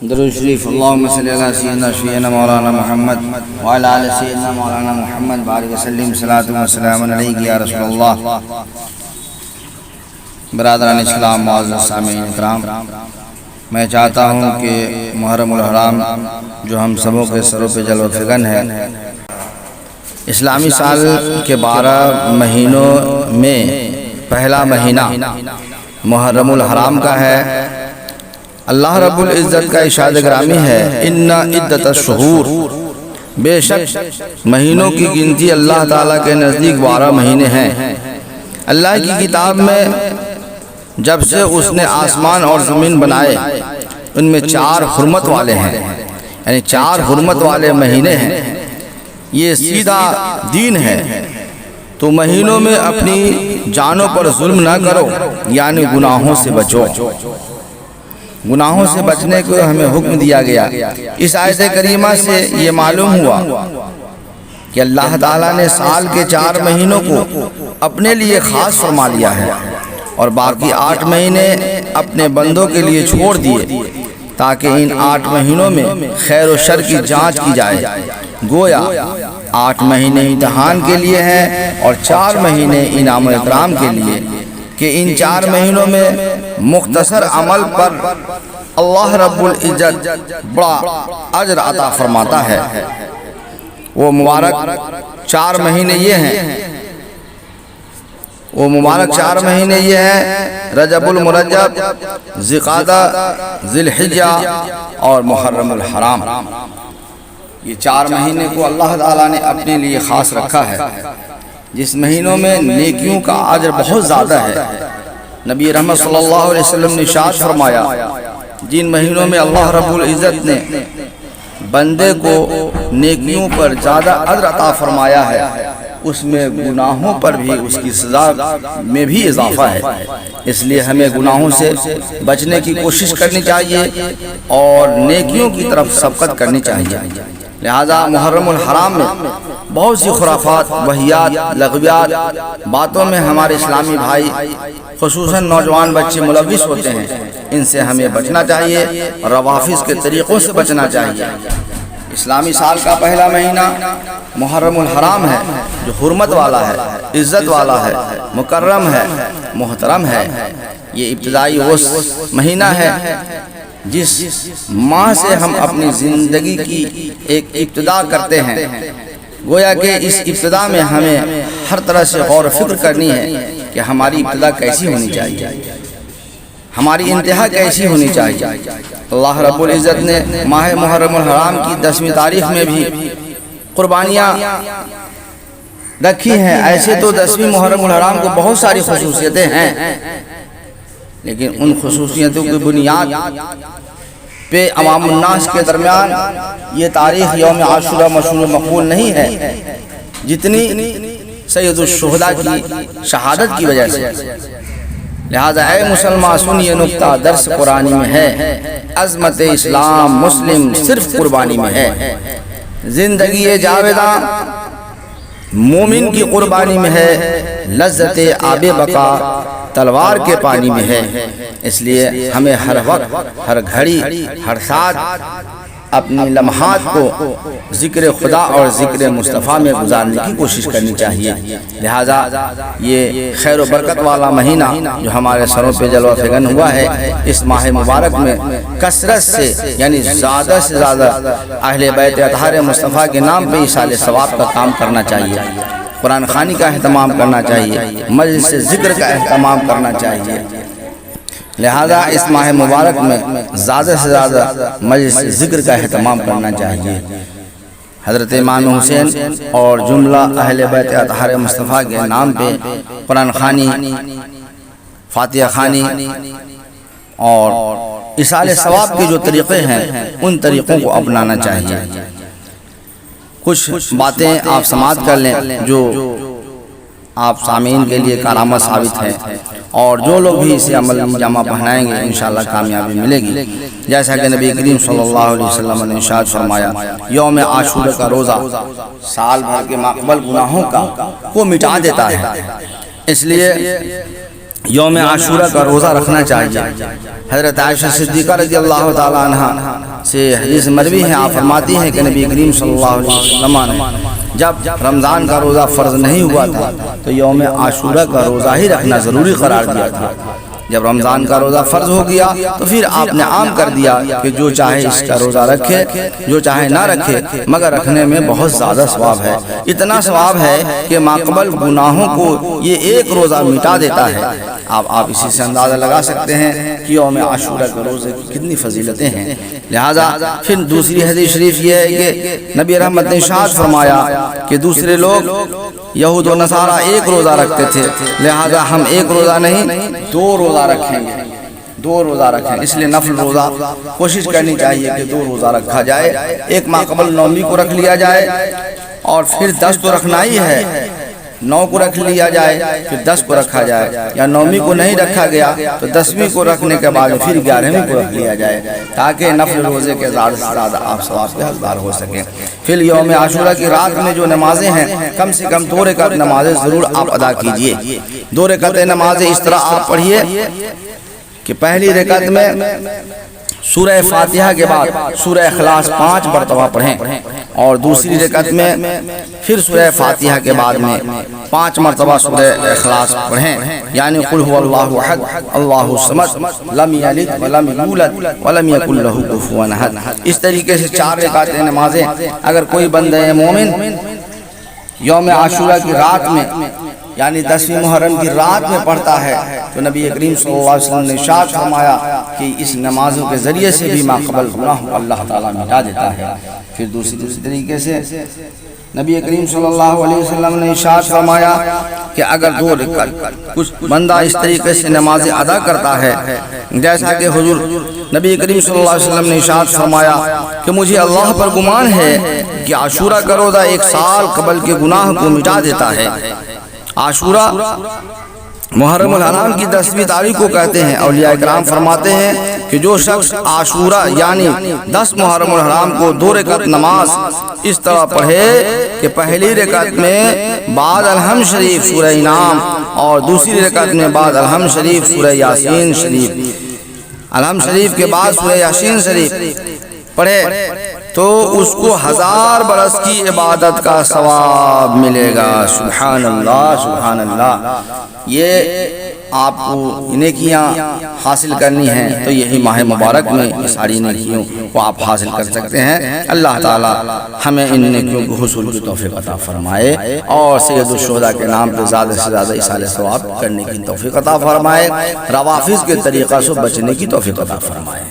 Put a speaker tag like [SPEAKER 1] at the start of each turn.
[SPEAKER 1] درود شریف اللهم صل علی سیدنا شفیعنا مولانا محمد وعلی آل سیدنا مولانا محمد بارک وسلم صلاۃ و سلام علیک یا رسول اللہ۔ برادران اسلام، معزز سامعین اکرام، میں چاہتا ہوں کہ محرم الحرام جو ہم سبوں کے سروں پہ جلوہ فگن ہے، اسلامی سال کے 12 مہینوں میں پہلا مہینہ محرم الحرام کا ہے۔ اللہ رب العزت کا ارشاد گرامی ہے، ان عدت الشہور، بے شک مہینوں کی گنتی اللہ تعالیٰ کے نزدیک 12 مہینے ہیں۔ اللہ کی کتاب میں جب سے اس نے آسمان اور زمین بنائے، ان میں 4 حرمت والے ہیں، یعنی 4 حرمت والے مہینے ہیں۔ یہ سیدھا دین ہے، تو مہینوں میں اپنی جانوں پر ظلم نہ کرو، یعنی گناہوں سے بچو۔ گناہوں سے بچنے کو ہمیں حکم دیا گیا۔ اس آیت کریمہ سے یہ معلوم ہوا کہ اللہ تعالیٰ نے سال کے 4 مہینوں کو اپنے لیے خاص فرما لیا ہے، اور باقی 8 مہینے اپنے بندوں کے لیے چھوڑ دیے، تاکہ ان 8 مہینوں میں خیر و شر کی جانچ کی جائے۔ گویا 8 مہینے امتحان کے لیے ہیں اور 4 مہینے انعام و اکرام کے لیے، کہ ان 4 مہینوں میں مختصر عمل پر اللہ رب العزت بڑا اجر عطا فرماتا ہے۔ وہ مبارک 4 مہینے یہ ہیں، رجب المرجب، ذوالقعدہ، ذی الحجہ اور محرم الحرام۔ یہ 4 مہینے کو اللہ تعالیٰ نے اپنے لیے خاص رکھا ہے، جس مہینوں میں نیکیوں کا اجر بہت زیادہ ہے۔ نبی رحمت صلی اللہ علیہ وسلم نے ارشاد فرمایا، جن مہینوں میں اللہ رب العزت نے بندے کو نیکیوں پر زیادہ اجر عطا فرمایا ہے، اس میں گناہوں پر بھی اس کی سزا میں بھی اضافہ ہے۔ اس لیے ہمیں گناہوں سے بچنے کی کوشش کرنی چاہیے اور نیکیوں کی طرف سبقت کرنی چاہیے۔ لہذا محرم الحرام میں بہت سی خرافات، وہیات، لغویات باتوں میں ہمارے اسلامی بھائی خصوصاً نوجوان بچے ملوث ہوتے ہیں، ان سے ہمیں بچنا چاہیے اور روافظ کے طریقوں سے بچنا چاہیے۔ اسلامی سال کا پہلا مہینہ محرم الحرام ہے، جو حرمت والا ہے، عزت والا ہے، مکرم ہے، محترم ہے۔ یہ ابتدائی وہ مہینہ ہے جس ماہ سے ہم اپنی زندگی کی ایک ابتدا کرتے ہیں۔ گویا کہ اس ابتدا میں ہمیں ہر طرح سے غور و فکر کرنی ہے کہ ہماری ابتدا کیسی ہونی چاہیے، ہماری انتہا کیسی ہونی چاہیے۔ اللہ رب العزت نے ماہ محرم الحرام کی 10ویں تاریخ میں بھی قربانیاں رکھی ہیں۔ ایسے تو 10ویں محرم الحرام کو بہت ساری خصوصیتیں ہیں، لیکن ان خصوصیتوں کی بنیاد پہ عوام الناس کے درمیان یہ تاریخ یوم عاشورہ مشہور مقبول نہیں ہے، جتنی سید الشہداء کی شہادت کی وجہ سے۔ لہذا اے مسلمان سن، یہ نقطہ درس قرآنی میں ہے، عظمت اسلام مسلم صرف قربانی میں ہے۔ زندگی جاویداں مومن کی قربانی میں ہے، لذت آب بقا تلوار کے پانی میں ہے۔ اس لیے ہمیں ہر وقت، ہر گھڑی، ہر ساتھ اپنی لمحات کو ذکر خدا اور ذکر مصطفیٰ میں گزارنے کی کوشش کرنی چاہیے۔ لہذا یہ خیر و برکت والا مہینہ جو ہمارے سروں پہ جلوہ فگن ہوا ہے، اس ماہ مبارک میں کثرت سے، یعنی زیادہ سے زیادہ اہل بیت اطہار مصطفیٰ کے نام پہ ایصال ثواب کا کام کرنا چاہیے، قرآن خوانی کا اہتمام کرنا چاہیے، مجلس ذکر کا اہتمام کرنا چاہیے۔ لہذا اس ماہ مبارک میں زیادہ سے زیادہ مجلس ذکر کا اہتمام کرنا چاہیے۔ حضرت امام حسین اور جملہ اہل بیت اطہار مصطفیٰ کے نام پہ قرآن خوانی، فاتحہ خوانی اور ایصال ثواب کے جو طریقے ہیں، ان طریقوں کو اپنانا چاہیے۔ کچھ باتیں آپ سماعت کر لیں جو آپ سامعین کے لیے کارآمد ثابت ہیں، اور جو لوگ بھی اسے عمل جامہ پہنائیں گے انشاءاللہ کامیابی ملے گی۔ جیسا کہ نبی کریم صلی اللہ علیہ وسلم نے ارشاد فرمایا، یوم عاشورہ کا روزہ سال بھر کے مقبل گناہوں کو مٹا دیتا ہے۔ اس لیے یوم عاشورہ کا روزہ رکھنا چاہیے۔ حضرت عائشہ صدیقہ رضی اللہ تعالی عنہ سے حدیث مروی ہے، آپ فرماتی ہیں کہ نبی کریم صلی اللہ علیہ وسلم نے جب رمضان کا روزہ فرض نہیں ہوا تھا تو یوم عاشورہ کا روزہ ہی رکھنا ضروری قرار دیا تھا۔ جب رمضان کا روزہ فرض ہو گیا تو پھر آپ نے عام کر دیا کہ جو چاہے اس کا روزہ رکھے، جو چاہے نہ رکھے، مگر رکھنے میں بہت زیادہ ثواب ہے۔ اتنا ثواب ہے کہ ماقبل گناہوں کو یہ ایک روزہ مٹا دیتا ہے۔ آپ اسی سے اندازہ لگا سکتے ہیں کہ یوم عاشورہ کے روزے کی کتنی فضیلتیں ہیں۔ لہذا پھر دوسری حدیث شریف یہ ہے کہ نبی رحمت نے ارشاد فرمایا کہ دوسرے لوگ یہود و نصارہ ایک روزہ رکھتے تھے، لہذا ہم ایک روزہ نہیں 2 روزہ رکھیں گے، 2 روزہ رکھیں۔ اس لیے نفل روزہ کوشش کرنی چاہیے کہ 2 روزہ رکھا جائے۔ ایک ماقبل نومی کو رکھ لیا جائے اور پھر 10 تو رکھنا ہی ہے، 9 کو رکھ لیا جائے پھر 10 کو رکھا جائے، یا 9ویں کو نہیں رکھا گیا تو 10ویں کو رکھنے کے بعد پھر 11ویں کو رکھ لیا جائے، تاکہ نفل روزے کے زیادہ سے زیادہ آپ ثواب کے حقدار ہو سکیں۔ پھر یوم عاشورہ کی رات میں جو نمازیں ہیں کم سے کم 2 رکعت نمازیں ضرور آپ ادا کیجئے۔ 2 رکعت نمازیں اس طرح آپ پڑھیے کہ پہلی رکعت میں سورہ فاتحہ کے بعد سورہ اخلاص 5 مرتبہ پڑھیں، اور دوسری رکعت میں پھر سورہ فاتحہ کے بعد میں 5 مرتبہ سورہ اخلاص پڑھیں، یعنی قل هو اللہ احد اللہ الصمد لم یلد ولم یولد ولم یکن لہ کفوا احد۔ اس طریقے سے 4 رکعت نمازیں اگر کوئی بندہ مومن یوم عاشورہ کی رات میں یعنی 10ویں محرم کی رات میں پڑھتا ہے تو نبی کریم صلی اللہ علیہ وسلم نے ارشاد فرمایا کہ اس نمازوں کے ذریعے سے بھی ماقبل گناہ اللہ تعالیٰ مٹا دیتا ہے۔ پھر دوسری طریقے سے نبی کریم صلی اللہ علیہ وسلم نے ارشاد فرمایا کہ اگر 2 رکعت کچھ بندہ اس طریقے سے نمازیں ادا کرتا ہے جیسا کہ حضور نبی کریم صلی اللہ علیہ وسلم نے ارشاد فرمایا کہ مجھے اللہ پر گمان ہے کہ عاشورہ کا روزہ 1 سال قبل کے گناہ کو مٹا دیتا ہے۔ عاشورہ محرم الحرام کی 10ویں تاریخ کو کہتے ہیں۔ اولیاء کرام فرماتے ہیں کہ جو شخص عاشورہ یعنی 10 محرم الحرام کو 2 رکعت نماز اس طرح پڑھے کہ پہلی رکعت میں بعد الحمد شریف سورہ انعام اور دوسری رکعت میں بعد الحمد شریف سورہ یاسین شریف، الحمد شریف کے بعد سورہ یاسین شریف پڑھے تو اس کو 1000 برس کی عبادت کا ثواب ملے گا۔ سبحان اللہ سبحان اللہ۔ یہ آپ کو نیکیاں حاصل کرنی ہیں تو یہی ماہ مبارک میں یہ ساری نیکیوں کو آپ حاصل کر سکتے ہیں۔ اللہ تعالی ہمیں ان نیکیوں کو حصول کی توفیق عطا فرمائے اور سید الشہداء کے نام پہ زیادہ سے زیادہ ایصال ثواب کرنے کی توفیق عطا فرمائے، روافض کے طریقہ سے بچنے کی توفیق عطا فرمائے۔